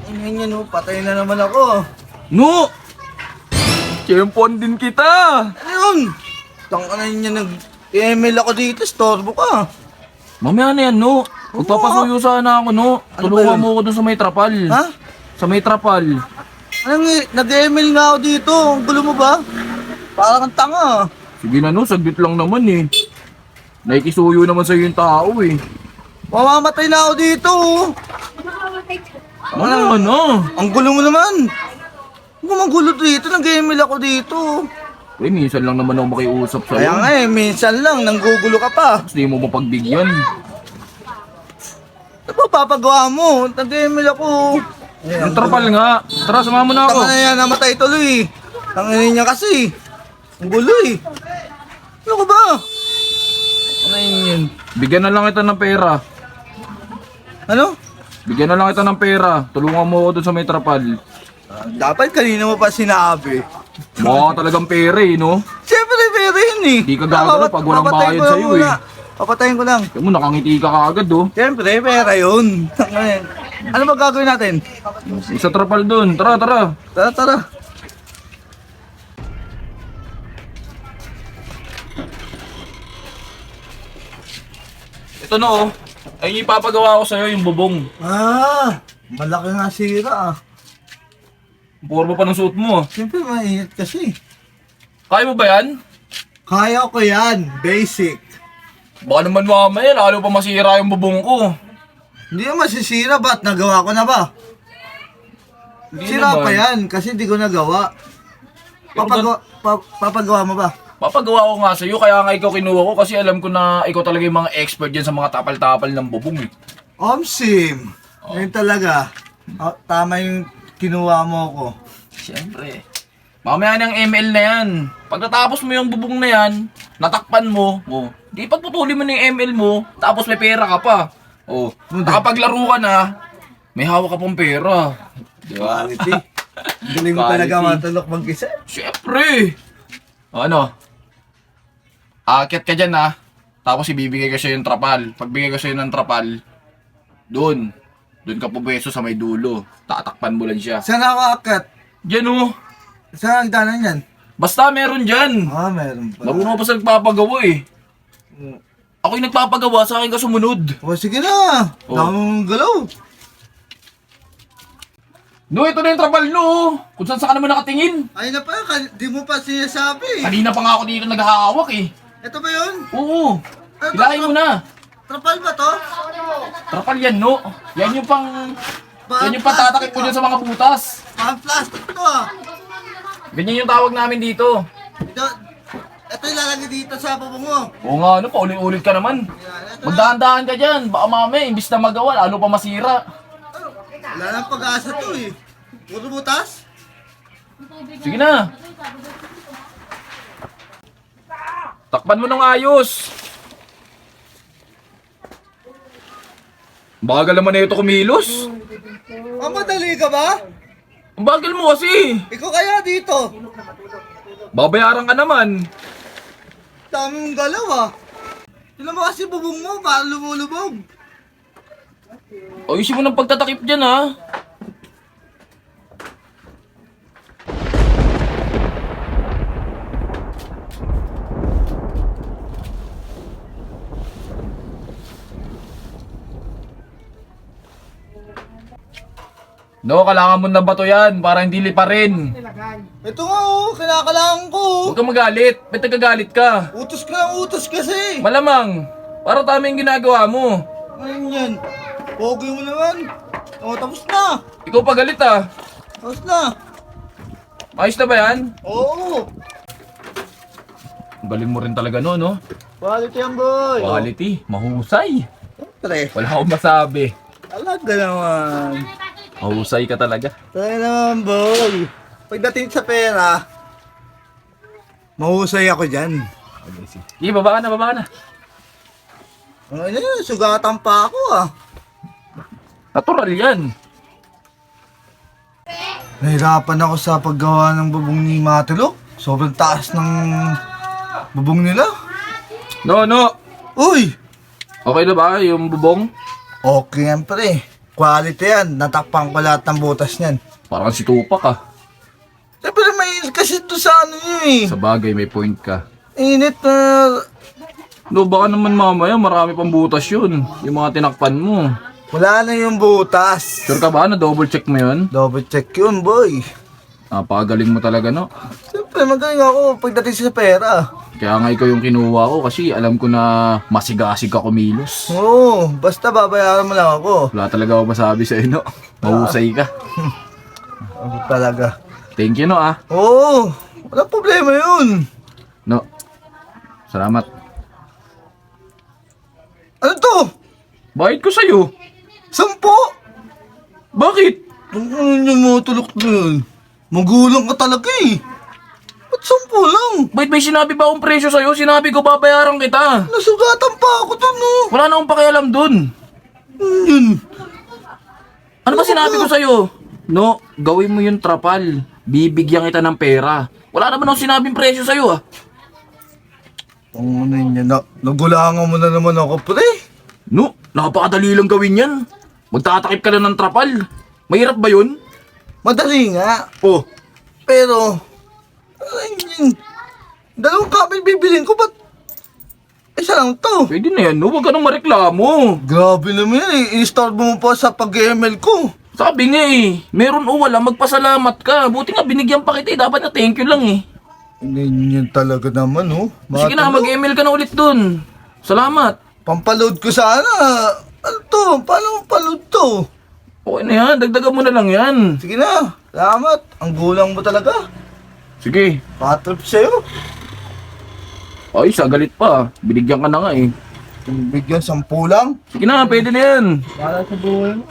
Ay, yan, patay na naman ako. No! Champion din kita! Ano yun? Tangkanan niya nag-email ako dito, storbo ka. Mamaya na yan, no? Magpapasuyo sana ako, no? Ano ba Tulungan yun? mo ako dun sa may trapal. Ha? Sa may trapal. Anong nag-email nga ako dito? Ang gulo mo ba? Parang kang tanga. Sige na, no? Saglit lang naman, eh. Nakikisuyo naman sa'yo yung tao, eh. Mamamatay na ako dito. Ano? Ang gulo mo naman. Ang gulo dito, nag-email ako dito. Eh, minsan lang naman ako makiusap sa'yo. Kaya nga minsan lang, nanggugulo ka pa. Tapos di mo mapagbigyan. Ano ba papagawa mo? Nag-email ako. Yung trapal nga. Tara, sumama mo na ako. Tanga na yan, namatay tuloy. Tanginin niya kasi. Ang gulo eh. Ano ka ba? Ano yun? Bigyan na lang kita ng pera. Ano? Bigyan na lang kita ng pera. Tulungan mo ako dun sa may trapal. Dapat kanina mo pa sinabi. Mukha ka talagang pera, eh, no? Siyempre, pero yun eh. Di ka gagano pag walang Papatayin bayad ko lang sa'yo, muna. eh. Papatayin ko lang. Kaya mo, nakangiti ka kaagad, oh. Siyempre, pera yun. Ano ba gagawin natin? Sa trapal dun. Tara, tara. Tara, tara. Ito na, oh. Ayun yung ipapagawa ko sa'yo, yung bubong. Malaki nga sira ah. Forma pa ng suot mo. Siyempre, mainit kasi. Kaya mo ba yan? Kaya ko yan. Basic. Baka naman mamaya, lalo pa masira yung bubong ko. Hindi naman masisira, ba't nagawa ko na ba? Hindi Sira naman. pa yan kasi hindi ko nagawa. Papagawa mo ba? Papagawa ko nga sa'yo, kaya nga ikaw kinuha ko kasi alam ko na ikaw talaga yung mga expert dyan sa mga tapal-tapal ng bubong, eh. Omsim! Ngayon talaga. Tama yung kinuha mo ko. Siyempre. Mamaya ng ML na yan. Pag natapos mo yung bubong na yan, natakpan mo, oh, di pagputulin mo na yung ML mo, tapos may pera ka pa. Oh, nakapaglaro ka na, may hawak ka pang pera. Di ba? Quality. Galing mo talaga matulok mag-isa. Siyempre. Ano? Aakyat ka dyan, ha. Tapos ibibigay ko sa'yo yung trapal. Pagbigay ko sa'yo ng trapal, doon ka pubeso sa may dulo. Tatakpan mo lang siya. Saan ako akat? Diyan, oh. Saan ang danan yan? Basta meron dyan. Meron pa. Marunong pa sa nagpapagawa, eh. Ako yung nagpapagawa, sa akin ka sumunod. O sige na. Oh. Damang galaw. No, ito na yung trapal, no. Kung saan ka naman nakatingin. Ay na pa, di mo pa sinasabi. Kanina pa nga ako dito naghahawak, eh. Ito ba yun? Oo. Ano, Hilahin mo na. Trapal ba to? Trapal yan, no. Yan yung yan yung patatakip ko dyan sa mga butas. Pang-plastic to ah. Ganyan yung tawag namin dito. Ito ilalagay dito sa bubong mo. Oo nga, ano, paulit-ulit ka naman. Magdahan-dahan ka dyan. Baka mamaya, imbis na magawa, lalo pa masira. Wala nang pag-asa to eh. Puro butas? Sige na. Takpan mo ng ayos. Bagal naman na ito kumilos. Madali ka ba? Ang bagal mo kasi. Ikaw kaya dito. Babayaran ka naman. Daming galaw ah. Tignan mo kasi bubong mo, parang lumulubog. Ayusin mo ng pagtatakip dyan, ha. No, kailangan mo na bato yan para hindi liparin. Ito nga oh, kinakalangan ko. Huwag kang magalit. Ba't nagagalit ka? Utos ka ng utos kasi. Malamang. Para tama yung ginagawa mo. Ayun yan. Pogi mo naman. Tapos na. Ikaw pa galit, ah. Tapos na. Ayos na ba yan? Oo. Galing mo rin talaga, no? Quality yan boy. Quality. Mahusay. Pre, Wala akong masabi. talaga naman. Mahusay ka talaga. Talaga naman boy. Pagdating sa pera, mahusay ako dyan. Sige, baba ka na, baba ka na. Ano yun, sugatan pa ako ah. Natural yan. Nahirapan ako sa paggawa ng bubong ni Matulok. Sobrang taas ng bubong nila. No. Uy! Okay na ba yung bubong? Okay yan pre. Quality yan. Natakpan ko lahat ng butas niyan. Parang si Tupac ah. Siyempre may kasi ito sa ano niya eh. Sa bagay, may point ka. Init na... No, baka naman mamaya marami pang butas yun. Yung mga tinakpan mo. Wala na yung butas. Sure ka ba na double check mo yun? Double check yun, boy. Napakagaling mo talaga, no? Siyempre magaling ako pagdating sa pera. Kaya nga ikaw yung kinuha ko kasi alam ko na masigasig ka kumilos. Oo, basta babayaran mo lang ako. Wala talaga ako masabi sa'yo, no? Mahusay ka. Ako talaga. Thank you, no, ah. Oo, walang problema yun. No. Salamat. Ano to? Bayad ko sa'yo. 10? Bakit? Ano yung mga tulok na yun? Magulang ka talaga eh. Ba't 10 lang? Wait, may sinabi ba akong presyo sa'yo? Sinabi ko babayaran kita. Nasugatan pa ako dun oh. Wala na akong pakialam dun. Yun. Ano ba sinabi ko sa'yo? No, gawin mo yung trapal. Bibigyan kita ng pera. Wala naman akong sinabing presyo sa'yo ah. Ang ano yun na, nagulangan mo na naman ako pre. No, napakadali lang gawin yan. Magtatakip ka lang ng trapal. Mahirap ba yun? Madali nga. Oh, Pero, ay yun. 2 kabel bibilin ko, ba't isa lang to? pwede na yan, no? Huwag ka nang mareklamo. Grabe naman yan eh. I-istorbo mo pa sa pag-ML ko. Sabi nga eh, meron o wala, magpasalamat ka. Buti nga binigyan pa kita eh, dapat na thank you lang eh. Ganyan talaga naman oh. Sige na, mag-email ka na ulit dun. Salamat. Pampaload ko sana. Ano to? Paano pampaload to? Okay na yan, dagdagan mo na lang yan. Sige na. Salamat. Ang gulang mo talaga. Sige. Patrip sa'yo. Ay, sagalit pa. Binigyan ka na nga eh. Bigyan 10 lang. Sige na, pwede na yan. Para sa buhay mo.